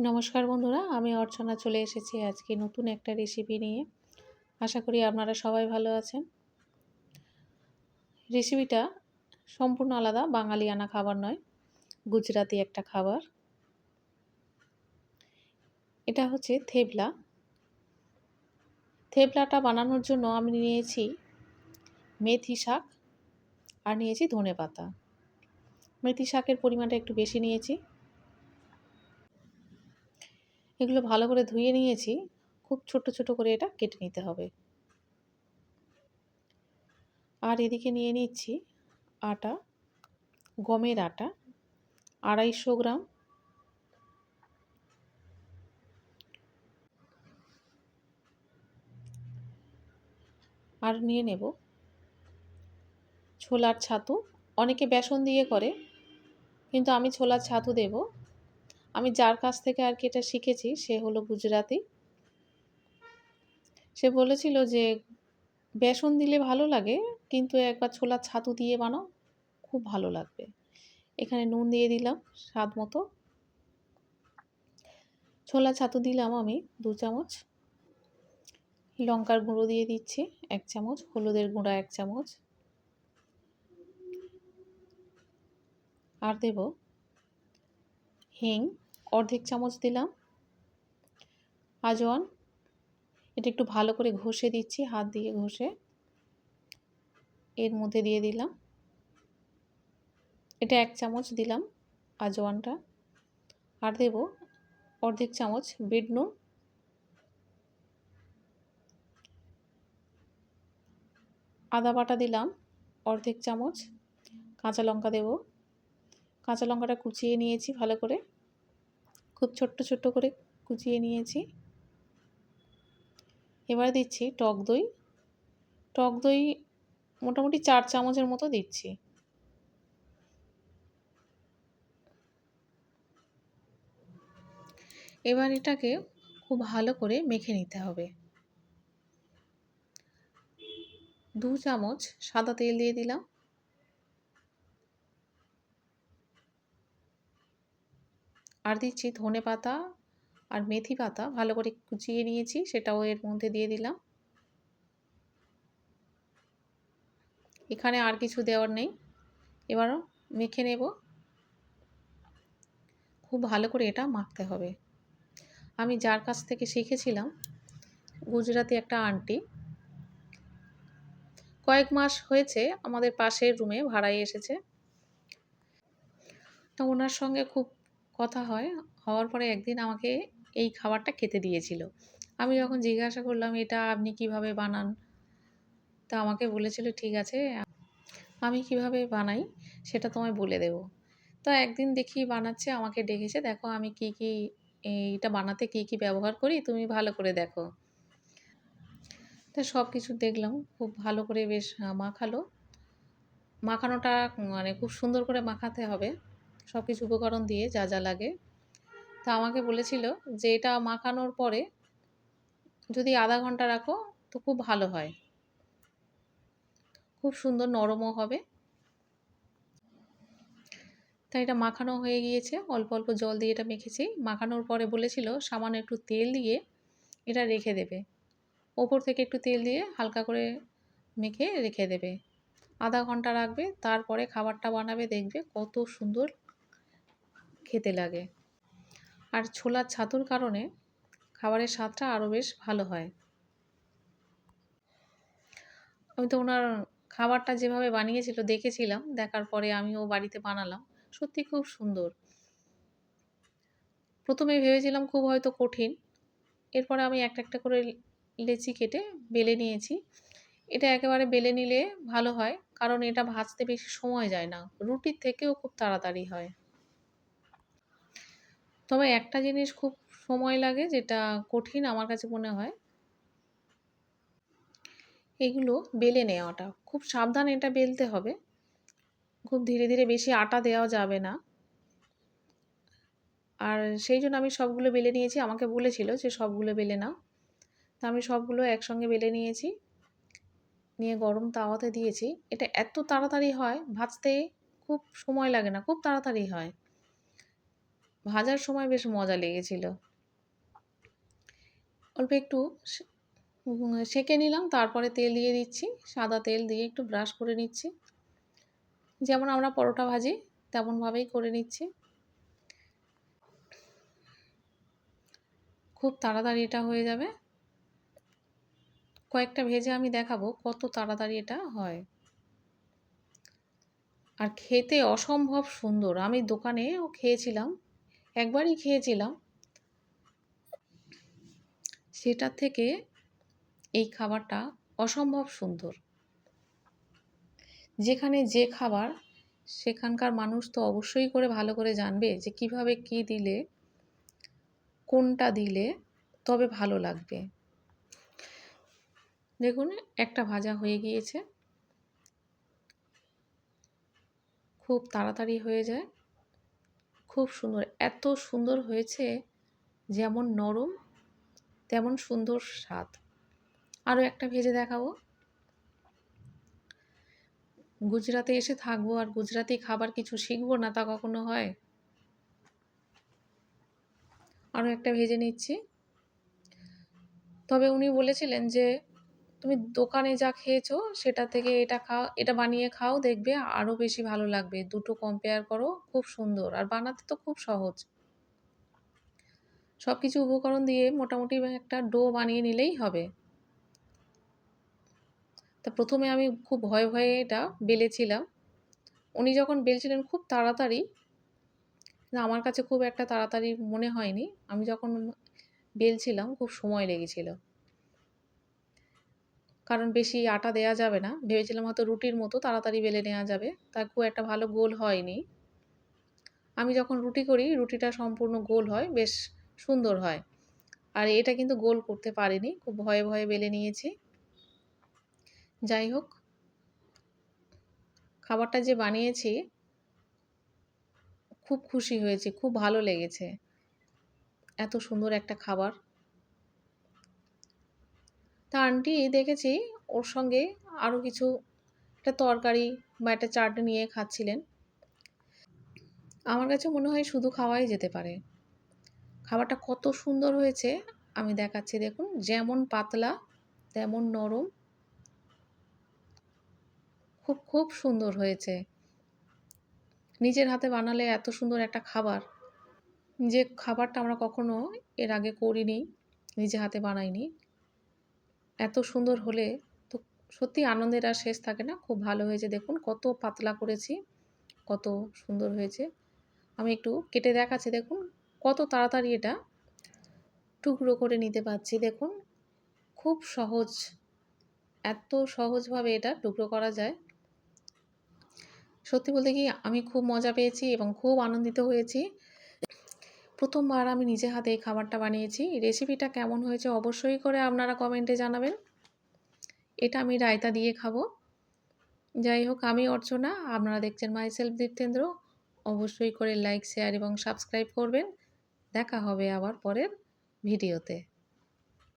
নমস্কার বন্ধুরা, আমি অর্চনা চলে এসেছি আজকে নতুন একটা রেসিপি নিয়ে। আশা করি আপনারা সবাই ভালো আছেন। রেসিপিটা সম্পূর্ণ আলাদা, বাঙালিয়ানা খাবার নয়, গুজরাটি একটা খাবার। এটা হচ্ছে থেপলা। থেপলাটা বানানোর জন্য আমি নিয়েছি মেথি শাক আর নিয়েছি ধনেপাতা। মেথি শাকের পরিমাণটা একটু বেশি নিয়েছি। এগুলো ভালো করে ধুয়ে নিয়েছি। খুব ছোট ছোট করে এটা কেটে নিতে হবে। আর এদিকে নিয়ে নিচ্ছি আটা, গমের আটা 250 গ্রাম। আর নিয়ে নেব ছোলার ছাতু। অনেকে বেসন দিয়ে করে, কিন্তু আমি ছোলার ছাতু দেব। আমি যার কাছ থেকে আর কি এটা শিখেছি সে হলো গুজরাতি। সে বলেছিল যে বেসন দিলে ভালো লাগে, কিন্তু একবার ছোলার ছাতু দিয়ে বানাও, খুব ভালো লাগবে। এখানে নুন দিয়ে দিলাম স্বাদ মতো। ছোলার ছাতু দিলাম আমি 2 চামচ। লঙ্কার গুঁড়ো দিয়ে দিচ্ছি 1 চামচ, হলুদের গুঁড়া 1 চামচ। আর দেব হিং অর্ধেক চামচ দিলাম। আজওয়ান এটা একটু ভালো করে ঘষে দিচ্ছি, হাত দিয়ে ঘষে এর মধ্যে দিয়ে দিলাম। এটা 1 চামচ দিলাম আজওয়ানটা। আর দেব অর্ধেক চামচ বিট নুন। আদা বাটা দিলাম অর্ধেক চামচ। কাঁচা লঙ্কা দেব। কাঁচা লঙ্কাটা কুচিয়ে নিয়েছি ভালো করে, খুব ছোট্ট ছোট্ট করে কুচিয়ে নিয়েছি। এবার দিচ্ছি টক দই। টক দই মোটামুটি 4 চামচের মতো দিচ্ছি। এবার এটাকে খুব ভালো করে মেখে নিতে হবে। 2 চামচ সাদা তেল দিয়ে দিলাম। আর দিচ্ছি ধনেপাতা আর মেথি পাতা ভালো করে কুচিয়ে নিয়েছি, সেটাও এর মধ্যে দিয়ে দিলাম। এখানে আর কিছু দেওয়ার নেই। এবারও মেখে নেব। খুব ভালো করে এটা মাখতে হবে। আমি যার কাছ থেকে শিখেছিলাম, গুজরাটি একটা আন্টি, কয়েক মাস হয়েছে আমাদের পাশের রুমে ভাড়ায় এসেছে। তো ওনার সঙ্গে খুব কথা হয়, হওয়ার পরে একদিন আমাকে এই খাবারটা খেতে দিয়েছিল। আমি যখন জিজ্ঞাসা করলাম এটা আপনি কিভাবে বানান, তা আমাকে বলেছিল ঠিক আছে আমি কিভাবে বানাই সেটা তোমায় বলে দেব। তো একদিন দেখি বানাচ্ছে, আমাকে ডেকেছে, দেখো আমি কি কি এইটা বানাতে কি কি ব্যবহার করি তুমি ভালো করে দেখো। তা সব কিছু দেখলাম, খুব ভালো করে বেশ মাখালো। মাখানোটা মানে খুব সুন্দর করে মাখাতে হবে সব কিছু উপকরণ দিয়ে যা যা লাগে। তা আমাকে বলেছিল যে এটা মাখানোর পরে যদি আধা ঘন্টা রাখো তো খুব ভালো হয়, খুব সুন্দর নরমও হবে। তাই এটা মাখানো হয়ে গিয়েছে, অল্প অল্প জল দিয়ে এটা মেখেছি। মাখানোর পরে বলেছিল সামান্য একটু তেল দিয়ে এটা রেখে দেবে, ওপর থেকে একটু তেল দিয়ে হালকা করে মেখে রেখে দেবে। আধা ঘন্টা রাখবে, তারপরে খাবারটা বানাবে, দেখবে কত সুন্দর খেতে লাগে। আর ছোলার ছাতুর কারণে খাবারের স্বাদটা আরও বেশ ভালো হয়। আমি তো ওনার খাবারটা যেভাবে বানিয়েছিল দেখেছিলাম, দেখার পরে আমিও বাড়িতে বানালাম। সত্যি খুব সুন্দর। প্রথমে ভেবেছিলাম খুব হয়তো কঠিন। এরপরে আমি একটা একটা করে লেচি কেটে বেলে নিয়েছি। এটা একেবারে বেলে নিলে ভালো হয়, কারণ এটা ভাজতে বেশি সময় যায় না। রুটির থেকেও খুব তাড়াতাড়ি হয়। তবে একটা জিনিস খুব সময় লাগে, যেটা কঠিন আমার কাছে মনে হয়, এগুলো বেলে নেওয়াটা। খুব সাবধানে এটা বেলতে হবে। খুব ধীরে ধীরে, বেশি আটা দেওয়া যাবে না। আর সেই জন্য আমি সবগুলো বেলে নিয়েছি। আমাকে বলেছিল যে সবগুলো বেলে নাও। তা আমি সবগুলো একসঙ্গে বেলে নিয়েছি। নিয়ে গরম তাওয়াতে দিয়েছি। এটা এত তাড়াতাড়ি হয়, ভাজতে খুব সময় লাগে না, খুব তাড়াতাড়ি হয়। ভাজার সময় বেশ মজা লেগেছিল। অল্প একটু সেঁকে নিলাম, তারপরে তেল দিয়ে দিচ্ছি। সাদা তেল দিয়ে একটু ব্রাশ করে নিচ্ছি। যেমন আমরা পরোটা ভাজি তেমনভাবেই করে নিচ্ছি। খুব তাড়াতাড়ি এটা হয়ে যাবে। কয়েকটা ভেজে আমি দেখাবো কত তাড়াতাড়ি এটা হয়। আর খেতে অসম্ভব সুন্দর। আমি দোকানেও খেয়েছিলাম। একবারই খেয়েছিলাম। সেটার থেকে এই খাবারটা অসম্ভব সুন্দর। যেখানে যে খাবার সেখানকার মানুষ তো অবশ্যই করে ভালো করে জানবে যে কিভাবে কি দিলে, কোনটা দিলে তবে ভালো লাগবে। দেখুন একটা ভাজা হয়ে গিয়েছে। খুব তাড়াতাড়ি হয়ে যায়। খুব সুন্দর। এত সুন্দর হয়েছে, যেমন নরম তেমন সুন্দর স্বাদ। আরও একটা ভেজে দেখাবো। গুজরাতে এসে থাকবো আর গুজরাতি খাবার কিছু শিখবো না, তা কখনো হয়? আরও একটা ভেজে নিচ্ছি। তবে উনি বলেছিলেন যে, "তুমি দোকানে যা খেয়েছো সেটা থেকে এটা খাও, এটা বানিয়ে খাও, দেখবে আরও বেশি ভালো লাগবে। দুটো কম্পেয়ার করো, খুব সুন্দর। আর বানাতে তো খুব সহজ। সবকিছু উপকরণ দিয়ে মোটামুটি একটা ডো বানিয়ে নিলেই হবে।" তা ১ম এ আমি খুব ভয়ে, ভয়ে এটা বেলেছিলাম। উনি যখন বেলছিলেন খুব তাড়াতাড়ি, না আমার কাছে খুব একটা তাড়াতাড়ি মনে হয়নি। আমি যখন বেলছিলাম খুব সময় লেগেছিল। কারণ বেশি আটা দেয়া যাবে না। ভেবেছিলাম হয়তো রুটির মতো তাড়াতাড়ি বেলে নেওয়া যাবে। তা খুব একটা ভালো গোল হয়নি। আমি যখন রুটি করি, রুটিটা সম্পূর্ণ গোল হয়, বেশ সুন্দর হয়। আর এটা কিন্তু গোল করতে পারিনি। খুব ভয়ে, ভয়ে বেলে নিয়েছি। যাই হোক, খাবারটা যে বানিয়েছি খুব খুশি হয়েছি, খুব ভালো লেগেছে। এত সুন্দর একটা খাবার। তা আন্টি দেখেছি ওর সঙ্গে আরও কিছু একটা তরকারি বা একটা চাটনি নিয়ে খাচ্ছিলেন। আমার কাছে মনে হয় শুধু খাওয়াই যেতে পারে। খাবারটা কত সুন্দর হয়েছে আমি দেখাচ্ছি দেখুন। যেমন পাতলা তেমন নরম। খুব, খুব সুন্দর হয়েছে। নিজের হাতে বানালে এত সুন্দর একটা খাবার, যে খাবারটা আমরা কখনো এর আগে করিনি, নিজে হাতে বানাইনি। এত সুন্দর হলে তো সত্যিই আনন্দের আর শেষ থাকে না। খুব ভালো হয়েছে দেখুন, কত পাতলা করেছি, কত সুন্দর হয়েছে। আমি একটু কেটে দেখাচ্ছি দেখুন, কত তাড়াতাড়ি এটা টুকরো করে নিতে পারছি দেখুন। খুব সহজ, এত সহজভাবে এটা টুকরো করা যায়। সত্যি বলতে কি আমি খুব মজা পেয়েছি এবং খুব আনন্দিত হয়েছি। ১ম বার আমি নিজে হাতে এই খাবারটা বানিয়েছি। রেসিপিটা কেমন হয়েছে অবশ্যই করে আপনারা কমেন্টে জানাবেন। এটা আমি রায়তা দিয়ে খাবো। যাই হোক, আমি অর্চনা, আপনারা দেখছেন মাইসেলফ দীপ্তেন্দ্র। অবশ্যই করে লাইক, শেয়ার এবং সাবস্ক্রাইব করবেন। দেখা হবে আবার পরের ভিডিওতে।